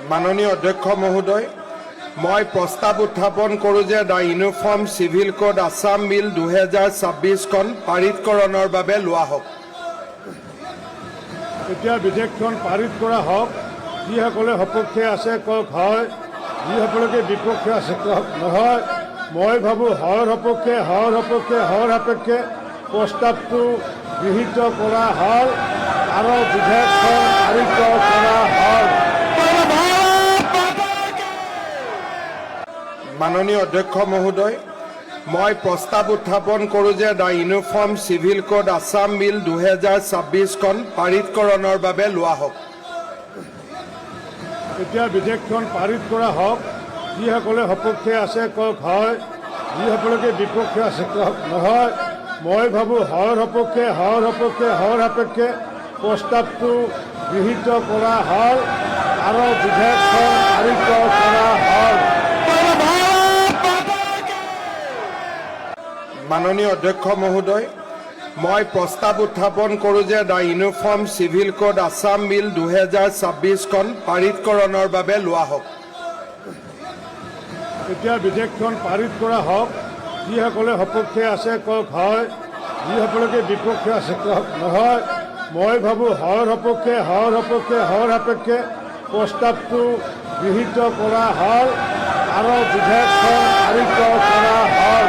মাননীয় অধ্যক্ষ মহোদয়, মই প্ৰস্তাৱ উত্থাপন কৰোঁ যে the Uniform Civil Code Assam Bill 2026খন পাৰিতকৰণৰ বাবে লোৱা হওক। এতিয়া বিধেয়কখন পাৰিত কৰা হওক। যিসকলে সপক্ষে আছে কওক হয়, যিসকলে বিপক্ষে আছে কওক নহয়। মই ভাবোঁ হয়ৰ সপক্ষে সাপেক্ষে প্ৰস্তাৱটো গৃহীত কৰা হ'ল আৰু বিধেয়কখন পাৰিত কৰা হ'ল। মাননীয় অধ্যক্ষ মহোদয়, মই প্ৰস্তাৱ উত্থাপন কৰোঁ যে the Uniform Civil Code Assam Bill 2026খন পাৰিতকৰণৰ বাবে লোৱা হওক। এতিয়া বিধেয়কখন পাৰিত কৰা হওক। যিসকলে সপক্ষে আছে কওক হয়, যিসকলে বিপক্ষে আছে কওক নহয়। মই ভাবোঁ হয়ৰ সপক্ষে সাপেক্ষে প্ৰস্তাৱটো গৃহীত কৰা হ'ল আৰু বিধেয়কখন পাৰিত কৰা হ'ল। মাননীয় অধ্যক্ষ মহোদয়, মই প্ৰস্তাৱ উত্থাপন কৰোঁ যে the Uniform Civil Code Assam Bill 2026খন পাৰিতকৰণৰ বাবে লোৱা হওক। এতিয়া বিধেয়কখন পাৰিত কৰা হওক। যিসকলে সপক্ষে আছে কওক হয়, যিসকলে বিপক্ষে আছে কওক নহয়। মই ভাবোঁ হয়ৰ সপক্ষে সাপেক্ষে প্ৰস্তাৱটো গৃহীত কৰা হ'ল আৰু বিধেয়কখন পাৰিত কৰা হ'ল।